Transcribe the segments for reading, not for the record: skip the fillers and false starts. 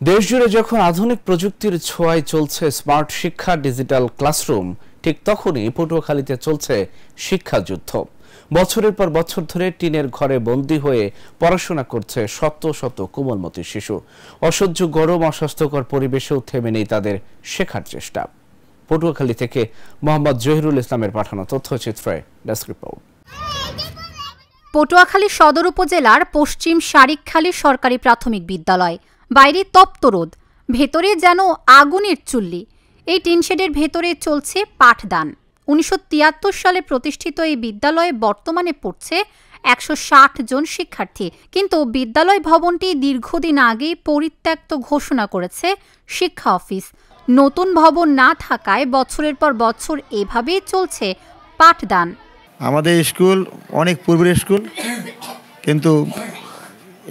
দেশজুড়ে যখন আধুনিক প্রযুক্তির ছোঁয়ায় চলছে স্মার্ট শিক্ষা, ডিজিটাল ক্লাসরুম, ঠিক তখনই পটুয়াখালীতে চলছে শিক্ষাযুদ্ধ। বছরের পর বছর ধরে টিনের ঘরে বন্দী হয়ে পড়াশোনা করছে শত শত কোমলমতি শিশু। অসহ্য গরম, অস্বাস্থ্যকর পরিবেশেও থেমে নেই তাদের শেখার চেষ্টা। পটুয়াখালী থেকে মোহাম্মদ জহিরুল ইসলামের পাঠানো তথ্যচিত্রে ডেস্ক রিপোর্ট। পটুয়াখালী সদর উপজেলার পশ্চিম শারিকখালী সরকারি প্রাথমিক বিদ্যালয়। বাইরে তপ্ত রোদ, ভেতরে যেন আগুনের চুল্লি। এই টিনশেডের ভেতরে চলছে পাঠদান। 1973 সালে প্রতিষ্ঠিত এই বিদ্যালয়ে বর্তমানে পড়ছে 160 জন শিক্ষার্থী। কিন্তু বিদ্যালয় ভবনটি দীর্ঘদিন আগেই পরিত্যক্ত ঘোষণা করেছে শিক্ষা অফিস। নতুন ভবন না থাকায় বছরের পর বছর এভাবেই চলছে পাঠদান। আমাদের স্কুল অনেক পূর্বের স্কুল, কিন্তু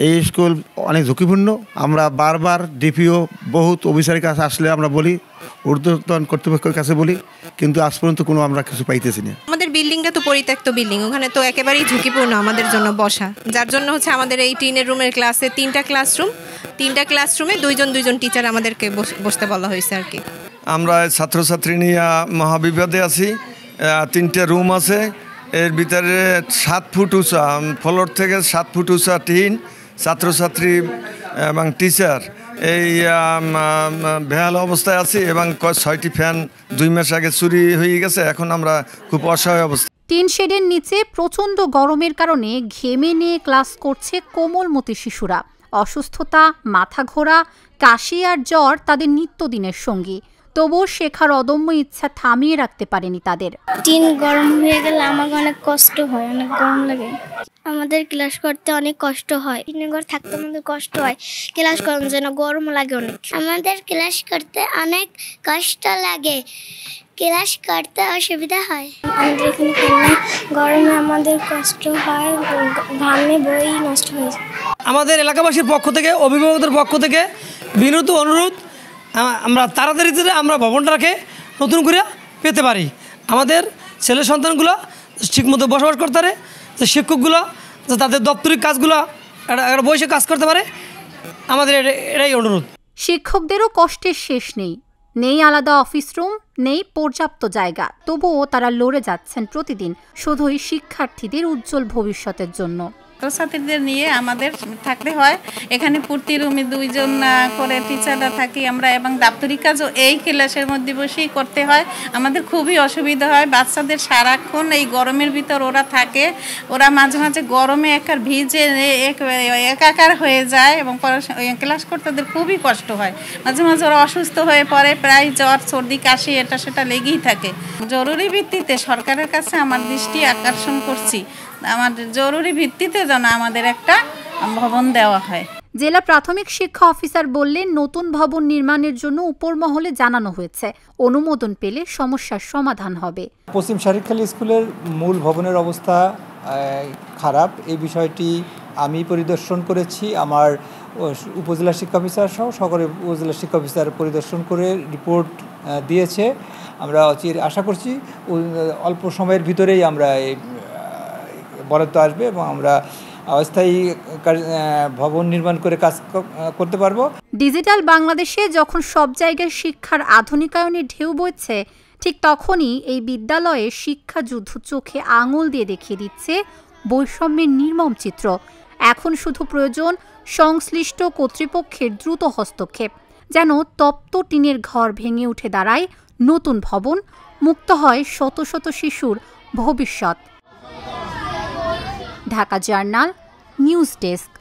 এই স্কুল অনেক ঝুঁকিপূর্ণ। আমরা বারবার ডিপিও বহুত অফিসারের কাছে আসলে আমরা বলি, ঊর্ধ্বতন কর্তৃপক্ষের কাছে বলি, কিন্তু আজ পর্যন্ত কোনো আমরা কিছু পাইতেছি না। আমাদের বিল্ডিংটা তো পরিত্যক্ত বিল্ডিং, ওখানে তো একেবারেই ঝুঁকিপূর্ণ আমাদের জন্য বসা। যার জন্য হচ্ছে আমাদের এই টিনের রুমের ক্লাসে 3টা ক্লাসরুমে দুইজন টিচার আমাদেরকে বসতে বলা হয়েছে আর কি। আমরা ছাত্রছাত্রী নিয়ে মহাবিপদে আছি। 3টে রুম আছে, এর ভিতরে 7 ফুট উঁচা, ফ্লোর থেকে 7 ফুট উঁচা টিন। ছাত্রছাত্রী এবং টিচার এই বেহাল অবস্থায় আছি এবং 6টি ফ্যান 2 মাস আগে চুরি হয়ে গেছে। এখন আমরা খুব অসহায় অবস্থা। টিন শেডের নিচে প্রচণ্ড গরমের কারণে ঘেমে নিয়ে ক্লাস করছে কোমলমতি শিশুরা। অসুস্থতা, মাথা ঘোরা, কাশি আর জ্বর তাদের নিত্যদিনের সঙ্গী। তবুও শেখার অদম্য ইচ্ছা থামিয়ে রাখতে পারেনি তাদের। টিন গরম হয়ে গেলে আমাকে অনেক কষ্ট হয়, অনেক গরম লাগে। আমাদের ক্লাস করতে অনেক কষ্ট হয়। টিনের ঘর থাকতে আমাদের কষ্ট হয়, ক্লাস করার জন্য গরম লাগে অনেক। আমাদের ক্লাস করতে অনেক কষ্ট লাগে, ক্লাস করতে অসুবিধা হয়। আমাদের এখানে গরমে আমাদের কষ্ট হয়, ঘামে বই নষ্ট হয়ে যায়। আমাদের এলাকাবাসীর পক্ষ থেকে, অভিভাবকদের পক্ষ থেকে বিনীত অনুরোধ, আমরা তাড়াতাড়ি আমরা ভবনটাকে নতুন করে পেতে পারি। আমাদের ছেলে সন্তানগুলো ঠিকমতো বসবাস করতে পারে, যে শিক্ষকগুলো যে তাদের দপ্তরিক কাজগুলো একটা বসে কাজ করতে পারে, আমাদের এটাই অনুরোধ। শিক্ষকদেরও কষ্টের শেষ নেই। নেই আলাদা অফিস রুম, নেই পর্যাপ্ত জায়গা। তবুও তারা লড়ে যাচ্ছেন প্রতিদিন শুধুই শিক্ষার্থীদের উজ্জ্বল ভবিষ্যতের জন্য। ছাত্রছাত্রীদের নিয়ে আমাদের থাকতে হয়। এখানে প্রতি রুমে 2 জন করে টিচাররা থাকি আমরা, এবং দাপ্তরিক কাজও এই ক্লাসের মধ্যে বসেই করতে হয়। আমাদের খুবই অসুবিধা হয়। বাচ্চাদের সারাক্ষণ এই গরমের ভিতর ওরা থাকে, ওরা মাঝে মাঝে গরমে একার ভিজে একাকার হয়ে যায় এবং ক্লাস করতে ওদের খুবই কষ্ট হয়। মাঝে মাঝে ওরা অসুস্থ হয়ে পড়ে, প্রায় জ্বর, সর্দি, কাশি এটা সেটা লেগেই থাকে। জরুরি ভিত্তিতে সরকারের কাছে আমার দৃষ্টি আকর্ষণ করছি, আমাদের জরুরি ভিত্তিতে যেন আমাদের একটা ভবন দেওয়া হয়। জেলা প্রাথমিক শিক্ষা অফিসার বললেন, নতুন ভবন নির্মাণের জন্য উপর মহলে জানানো হয়েছে, অনুমোদন পেলে সমস্যার সমাধান হবে। পশ্চিম শারিকখালী স্কুলের মূল ভবনের অবস্থা খারাপ, এই বিষয়টি আমি পরিদর্শন করেছি। আমার উপজেলা শিক্ষা অফিসার সহ সকলের উপজেলা শিক্ষা অফিসার পরিদর্শন করে রিপোর্ট দিয়েছে। আমরা আশা করছি অল্প সময়ের ভিতরেই আমরা এই বরাদ্দ আসবে এবং আমরা অস্থায়ী ভবন নির্মাণ করে কাজ করতে পারবো। ডিজিটাল বাংলাদেশে যখন সব জায়গায় শিক্ষার আধুনিকায়নের ঢেউ বইছে, ঠিক তখনই এই বিদ্যালয়ে শিক্ষা যুদ্ধ চোখে আঙুল দিয়ে দেখিয়ে দিচ্ছে বৈষম্যের নির্মম চিত্র। এখন শুধু প্রয়োজন সংশ্লিষ্ট কর্তৃপক্ষের দ্রুত হস্তক্ষেপ, যেন তপ্ত টিনের ঘর ভেঙে উঠে দাঁড়ায় নতুন ভবন, মুক্ত হয় শত শত শিশুর ভবিষ্যৎ। Dhaka journal, news desk.